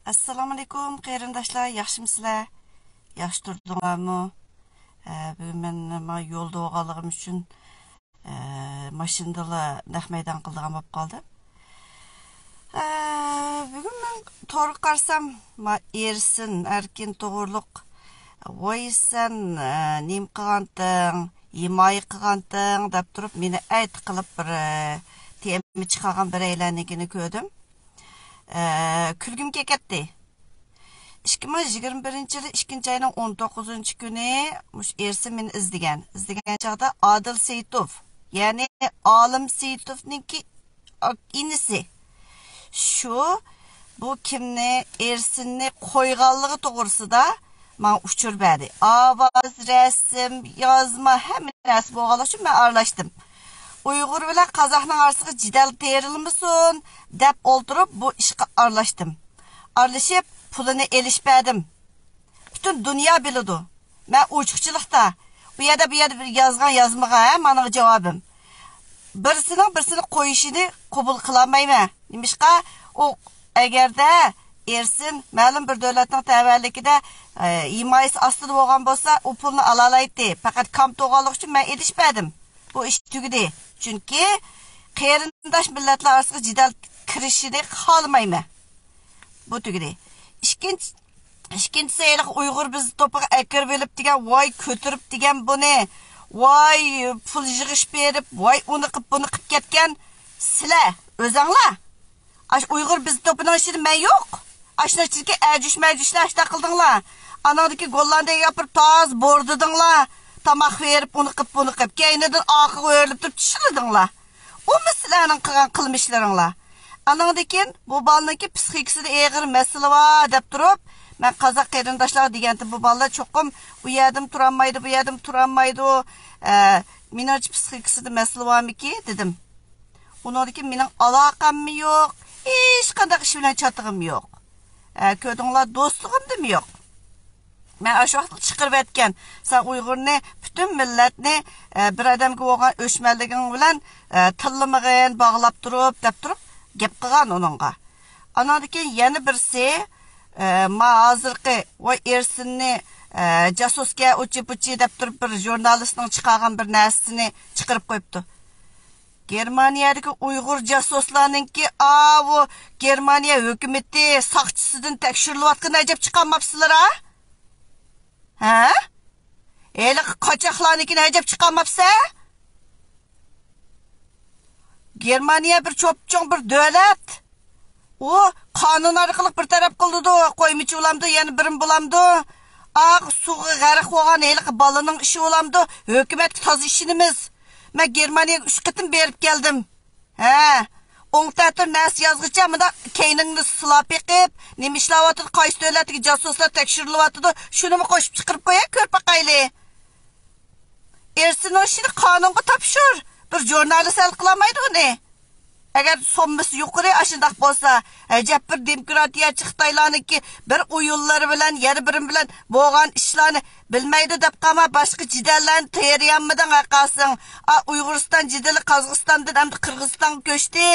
Assalamu alaikum, qarindoshlar, yaxshimisizlar? Yaxshi turdinglarmi? Bugun men yo'lda bo'lganligim uchun mashinada naq maydon qildigan bo'lib qoldi. Bugun men to'g'ri qarsam, ersin, erkin to'g'riliq. Voy sen nim qilganding, yemay qilganding deb turib, meni ayt qilib bir temi chiqargan bir aylanligini ko'rdim. Külgüm ketdi. 2021 yılı 2. ayının 19. günü ersin meni izdigan chaqda Adil Seyitov, yani Alim Seyitovninki inisi. Şu bu kimni ersinni qo'yganligi to'g'risida men uçur berdi. Ovoz, rasm, yozma hamma narsa bo'lganligi uchun men aralashdim. Uyghur bilan Qozoqning orasiga jidal terilmisin deb o'ltirib bu ishga aralashdim. Aralashib pulini elishmadim. Bütün dünya biladi. Men uçukchilikda bu yerda yozgan yozmaga mening javobim. Birisini qo'yishini qabul qilmayman. Nimishqa o agarda ersin ma'lum bir davlatning tavallikida himayasi ostida bo'lgan bo'lsa, u pulni ola oladi. Faqat kam to'g'anlik uchun men elishmadim. Bu ish tugidi. Chunki qarindosh millatlar orasiga jidal kirishini xohlamayman. Bu tugidi. İkincisi Uyghur biz topuğa ekir verip digen, vay kötürüp digen bunu, vay pul yığış berip, vay onu kıp bunu kıp ketken sile, özanla. Uyghur biz topunun işini men yok. Aşına çizgi ercüş aşta kıldınla. Anadaki gollarda yapıp taz bordudunla. Tamak verip onu kıp, keyneden akı verilip durup çişirdinla. O meselenin kılmışlarınla. Anadaki bu balındaki psikikisi de eğer mesele var deyip durup, ben Kazak qarindoshlar deganda bu balla çokum bu yerdim turanmaydı. Minarch psikikisi de mesele var mı ki dedim. Onadaki mening alakam mı yok, hiç qanday iş bilan çatığım yok. Kördüңlar dostluğum da mı yok. Ben aşı vaqtda chiqirib aytgan, sen Uyg'urni, bütün millatni bir odamga bo'lgan o'chmanliging bilan tillamag'in, bog'lab turib, deb turib gap qilgan onunga. Anadaki yana birisi ma hozirgi voy ersinni jasusga uchi deb turib bir jurnalistning chiqargan bir narsasini chiqarib qo'yibdi. Germaniyadagi Uyg'ur jasuslarninki bu Germaniya hukumati soqchisidan tekshirilayotgan ajab chiqarmabsizlar ha? Ha? Eli qochoqlarnikini ajab chiqarmabsa? Germaniya bir cho'pchong bir davlat. O qonun orqali bir taraf qildi, qo'ymichi bo'lamdi, yana birim bo'lamdi. Suga g'arq bo'lgan eli balaning ishi bo'lamdi. Hukumat toz ishimiz. Men Germaniyaga 3 qitim berib keldim. Ha, o'ngtatir nas yozgicha bunda keyningni silab yiqib, nima ishlayotdi, qaysi davlatga jasuslar tekshirilyotdi, shuni qo'shib chiqarib qo'ya, ko'rpaqayli. Ersin ishini qonunga topshir. Bir jurnalist hal qilmaydi uni. Agar sommasi yuqori ashundaq bo'lsa, ajab bir demokratiyachi Xitoylarniki bir o'yinlari bilan, yana birim bilan bo'lgan ishlarni bilmaydi deb qama boshqa jidallarni tayyorlanmadan aqasing. Uyg'uriston jidali Qozog'istondan hamda Qirg'iziston ko'chdi.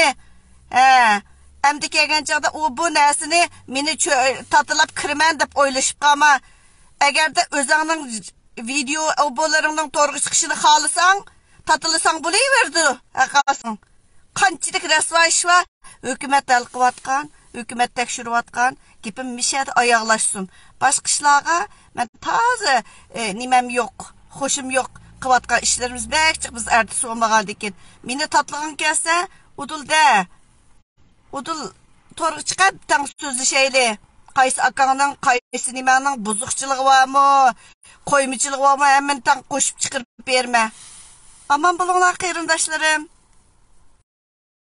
Hamda kelgan chaqda u bu narsani meni tatilab kiraman deb o'ylashib qama. Agarda o'zingning video obolaringning to'g'ri chiqishini xohlasang, tatilsang bo'laverdi aqasing. Qanchalik rasvo ish va hukumat hal qilayotgan, hukumat tekshirayotgan, gapim mishadi oyoqlashsin. Boshqa ishlarga men toza nimam yo'q, xo'shim yo'q qilayotgan ishlarimiz bakchiq biz artist bo'lmagan ekan. Meni tatlig'im kelsa, udul to'g'ri chiqib tang so'zlashayli. Qaysi akangning, qaysi nimaning buzuqchiligi bormi, qo'ymichiligi bormi, hamma tang qo'shib chiqarib berma. Aman bo'linglar qarindoshlarim.